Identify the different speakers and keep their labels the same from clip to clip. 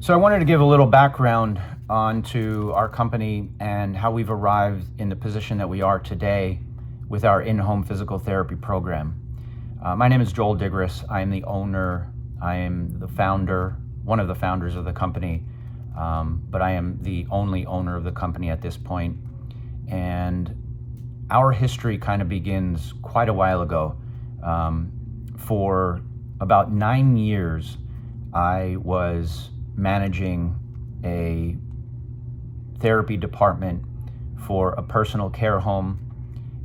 Speaker 1: So I wanted to give a little background onto our company and how we've arrived in the position that we are today with our in-home physical therapy program. My name is Joel Digris. I am the owner. I am the founder, one of the founders of the company, but I am the only owner of the company at this point. And our history kind of begins quite a while ago. For about 9 years, I was managing a therapy department for a personal care home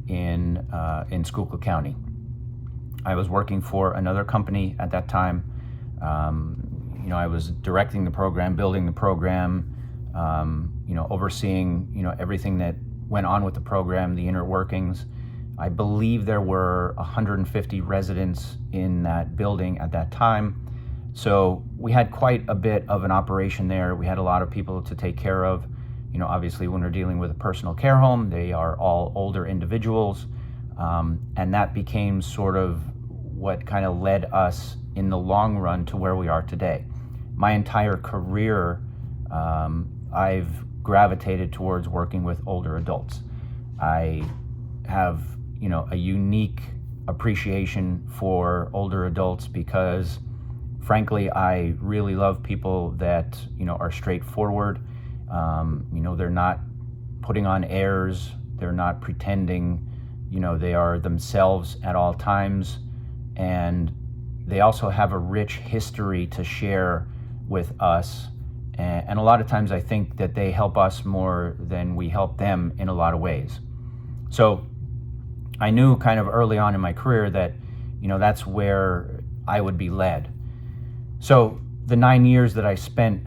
Speaker 1: in Schuylkill County. I was working for another company at that time. I was directing the program, building the program, overseeing, everything that went on with the program, the inner workings. I believe there were 150 residents in that building at that time. So we had quite a bit of an operation there. We had a lot of people to take care of. Obviously when we're dealing with a personal care home, they are all older individuals. And that became sort of what kind of led us in the long run to where we are today. My entire career, I've gravitated towards working with older adults. I have, a unique appreciation for older adults because frankly, I really love people that, are straightforward. They're not putting on airs. They're not pretending, they are themselves at all times. And they also have a rich history to share with us. And a lot of times I think that they help us more than we help them in a lot of ways. So I knew kind of early on in my career that, that's where I would be led. So the 9 years that I spent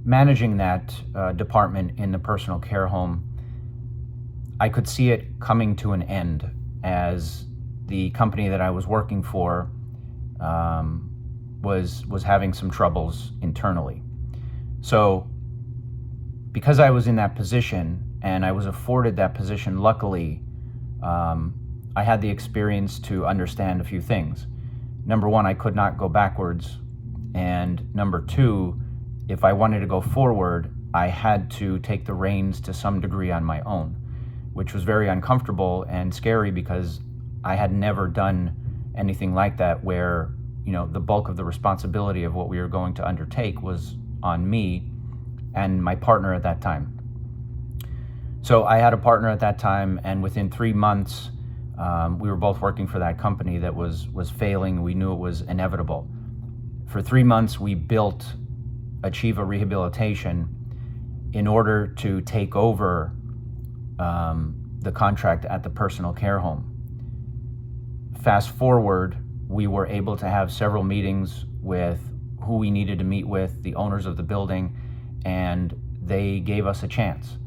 Speaker 1: managing that department in the personal care home, I could see it coming to an end as the company that I was working for was having some troubles internally. So because I was in that position and I was afforded that position, luckily, I had the experience to understand a few things. Number one, I could not go backwards. And number two, if I wanted to go forward, I had to take the reins to some degree on my own, which was very uncomfortable and scary because I had never done anything like that where, the bulk of the responsibility of what we were going to undertake was on me and my partner at that time. So I had a partner at that time, and within 3 months, we were both working for that company that was failing. We knew it was inevitable. For 3 months, we built Achieva Rehabilitation in order to take over the contract at the personal care home. Fast forward, we were able to have several meetings with who we needed to meet with, the owners of the building, and they gave us a chance.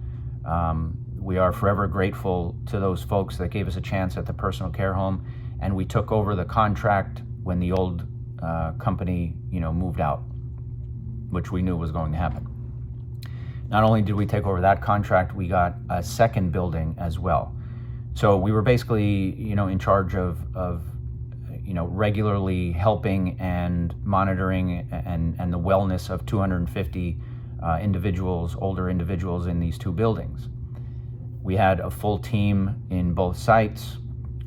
Speaker 1: We are forever grateful to those folks that gave us a chance at the personal care home, and we took over the contract when the old company, moved out, which we knew was going to happen. Not only did we take over that contract, we got a second building as well. So we were basically, in charge of regularly helping and monitoring and the wellness of 250 individuals, older individuals in these two buildings. We had a full team in both sites,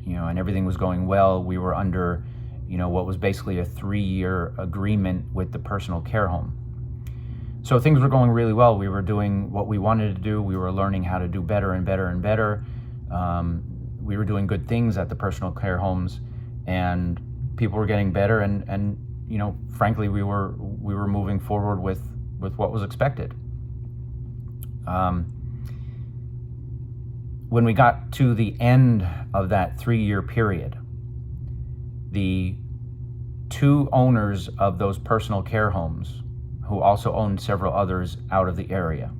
Speaker 1: and everything was going well. We were under, what was basically a 3-year agreement with the personal care home. So things were going really well. We were doing what we wanted to do. We were learning how to do better and better and better. We were doing good things at the personal care homes, and people were getting better. And frankly, we were moving forward with what was expected. When we got to the end of that 3-year period, the two owners of those personal care homes, who also owned several others out of the area,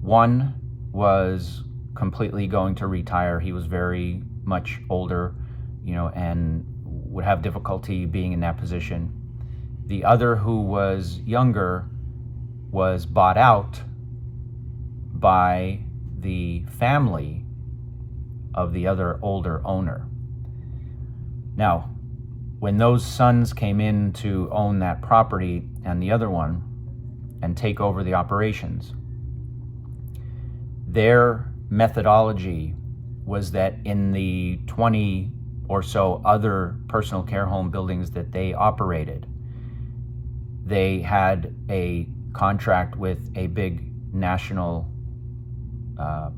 Speaker 1: one was completely going to retire. He was very much older, and would have difficulty being in that position. The other, who was younger, was bought out by the family of the other older owner. Now, when those sons came in to own that property and the other one, and take over the operations. Their methodology was that in the 20 or so other personal care home buildings that they operated, they had a contract with a big national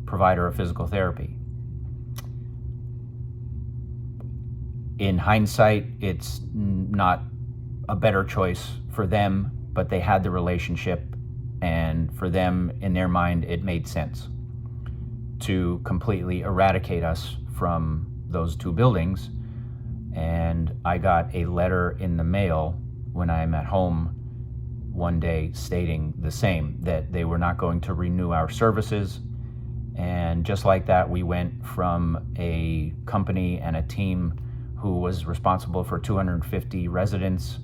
Speaker 1: provider of physical therapy. In hindsight, it's not a better choice for them, but they had the relationship, and for them, in their mind, it made sense to completely eradicate us from those two buildings. And I got a letter in the mail when I'm at home one day stating the same, that they were not going to renew our services. And just like that, we went from a company and a team who was responsible for 250 residents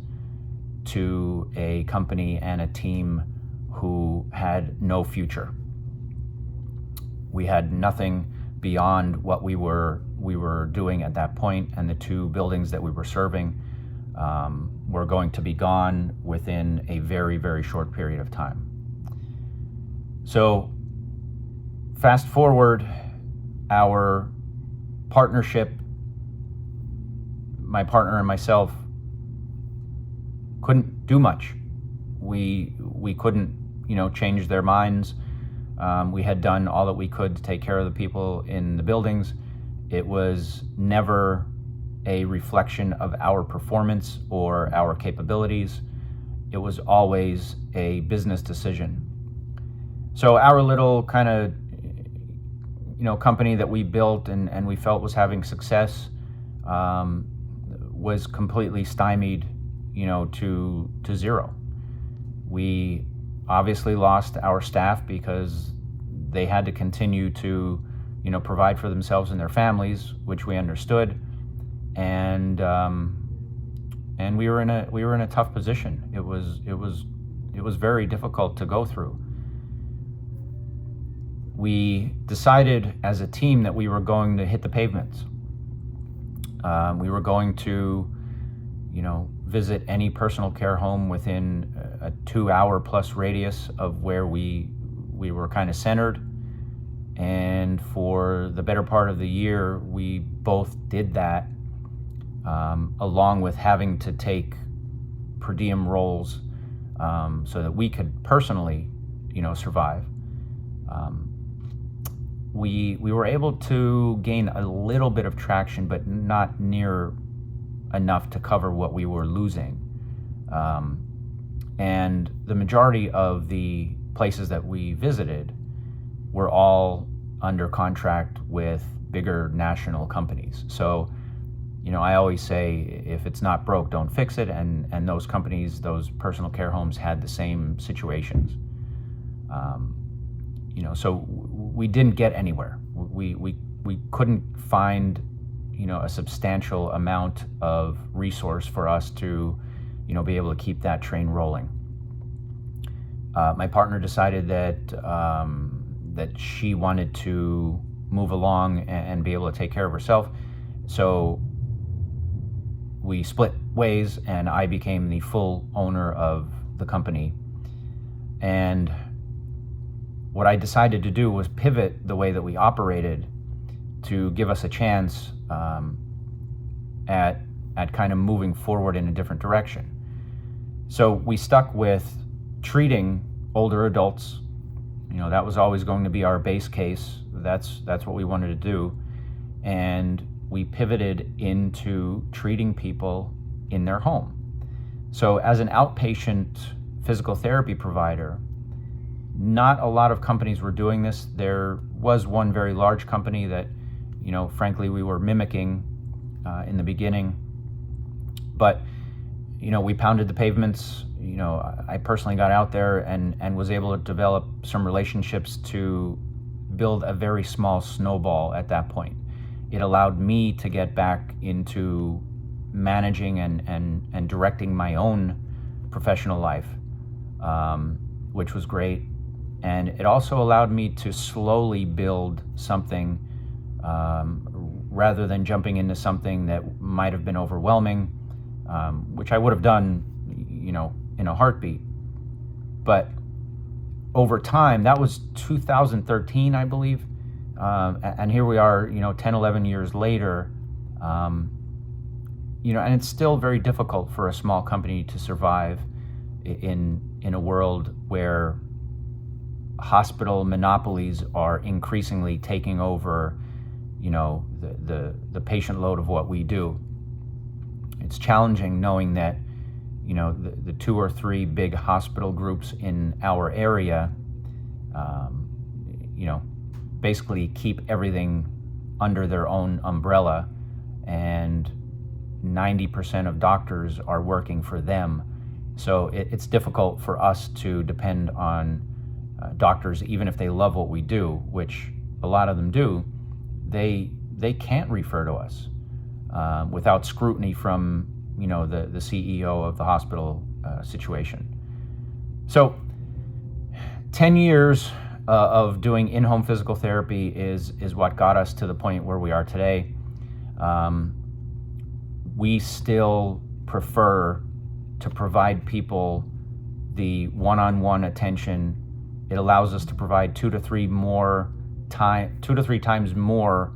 Speaker 1: to a company and a team who had no future. We had nothing beyond what we were doing at that point, and the two buildings that we were serving were going to be gone within a very, very short period of time. So fast forward, our partnership, my partner and myself, couldn't do much. We couldn't, change their minds. We had done all that we could to take care of the people in the buildings. It was never a reflection of our performance or our capabilities. It was always a business decision. So our little kind of, company that we built and we felt was having success was completely stymied, to zero. We obviously lost our staff because they had to continue to, provide for themselves and their families, which we understood, and we were in a tough position. It was very difficult to go through. We decided as a team that we were going to hit the pavements. We were going to, visit any personal care home within a 2-hour plus radius of where we were kind of centered. And for the better part of the year, we both did that, along with having to take per diem roles so that we could personally, survive. We were able to gain a little bit of traction, but not near enough to cover what we were losing. And the majority of the places that we visited were all under contract with bigger national companies. So, I always say, if it's not broke, don't fix it. And those companies, those personal care homes, had the same situations. So we didn't get anywhere. We couldn't find, a substantial amount of resource for us to, be able to keep that train rolling. My partner decided that she wanted to move along and be able to take care of herself. So we split ways, and I became the full owner of the company. And what I decided to do was pivot the way that we operated to give us a chance at kind of moving forward in a different direction. So we stuck with treating older adults. That was always going to be our base case. That's what we wanted to do. And we pivoted into treating people in their home. So as an outpatient physical therapy provider, not a lot of companies were doing this. There was one very large company that, frankly, we were mimicking in the beginning. But, we pounded the pavements. I personally got out there and was able to develop some relationships to build a very small snowball at that point. It allowed me to get back into managing and directing my own professional life, which was great. And it also allowed me to slowly build something rather than jumping into something that might have been overwhelming, which I would have done, in a heartbeat. But over time, that was 2013, I believe, and here we are, 10, 11 years later, and it's still very difficult for a small company to survive in a world where hospital monopolies are increasingly taking over, the patient load of what we do. It's challenging knowing that, the 2 or 3 big hospital groups in our area, basically keep everything under their own umbrella, and 90% of doctors are working for them. So it's difficult for us to depend on doctors, even if they love what we do, which a lot of them do. They can't refer to us without scrutiny from the CEO of the hospital situation. So 10 years of doing in-home physical therapy is what got us to the point where we are today. We still prefer to provide people the one-on-one attention. It allows us to provide 2 to 3 times more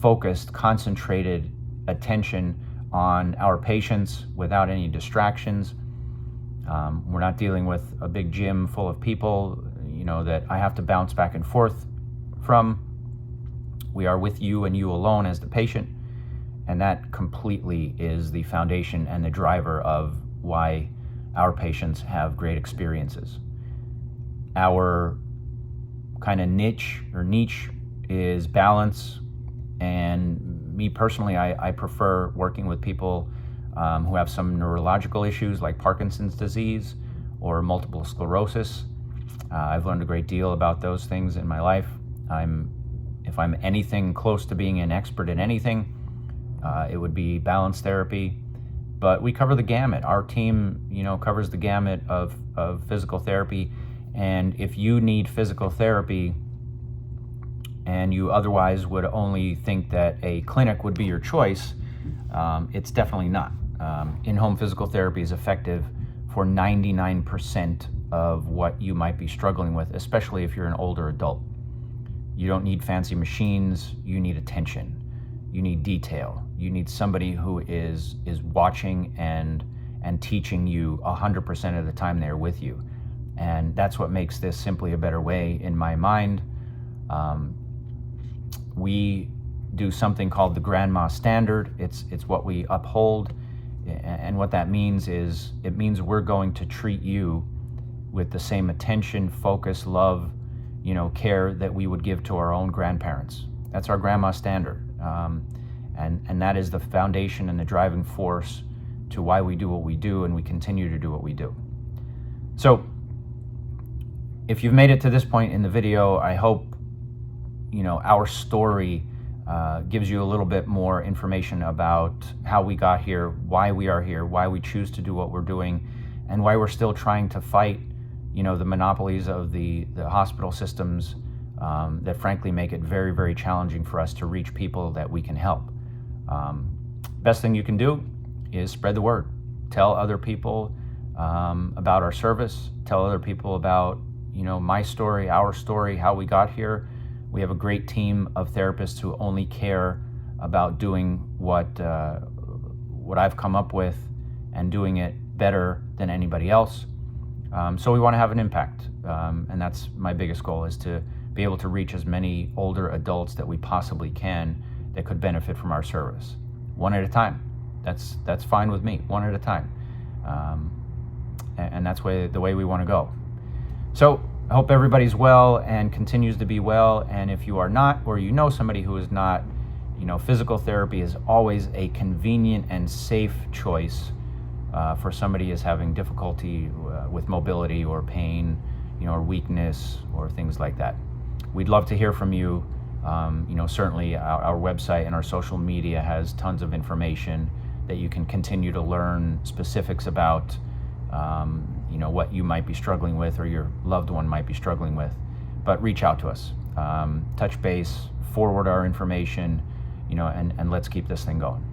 Speaker 1: focused, concentrated attention on our patients without any distractions. We're not dealing with a big gym full of people, that I have to bounce back and forth from. We are with you and you alone as the patient, and that completely is the foundation and the driver of why our patients have great experiences. Our kind of niche is balance, and me personally, I prefer working with people who have some neurological issues like Parkinson's disease or multiple sclerosis. I've learned a great deal about those things in my life. If I'm anything close to being an expert in anything, it would be balance therapy. But we cover the gamut. Our team, covers the gamut of physical therapy. And if you need physical therapy and you otherwise would only think that a clinic would be your choice, it's definitely not. In-home physical therapy is effective for 99% of what you might be struggling with, especially if you're an older adult. You don't need fancy machines. You need attention. You need detail. You need somebody who is watching and teaching you 100% of the time they're with you. And that's what makes this simply a better way in my mind. We do something called the Grandma Standard. It's what we uphold. And what that means is, it means we're going to treat you with the same attention, focus, love, care that we would give to our own grandparents. That's our Grandma Standard. And that is the foundation and the driving force to why we do what we do, and we continue to do what we do. So if you've made it to this point in the video, I hope our story gives you a little bit more information about how we got here, why we are here, why we choose to do what we're doing, and why we're still trying to fight the monopolies of the hospital systems that frankly make it very, very challenging for us to reach people that we can help. Best thing you can do is spread the word. Tell other people about our service. Tell other people about my story, our story, how we got here. We have a great team of therapists who only care about doing what I've come up with and doing it better than anybody else. So we want to have an impact, and that's my biggest goal, is to be able to reach as many older adults that we possibly can that could benefit from our service. One at a time. That's fine with me. One at a time. And that's the way we want to go. So I hope everybody's well and continues to be well. And if you are not, or somebody who is not, physical therapy is always a convenient and safe choice for somebody is having difficulty with mobility or pain, or weakness or things like that. We'd love to hear from you. Certainly our website and our social media has tons of information that you can continue to learn specifics about, what you might be struggling with or your loved one might be struggling with. But reach out to us, touch base, forward our information, and let's keep this thing going.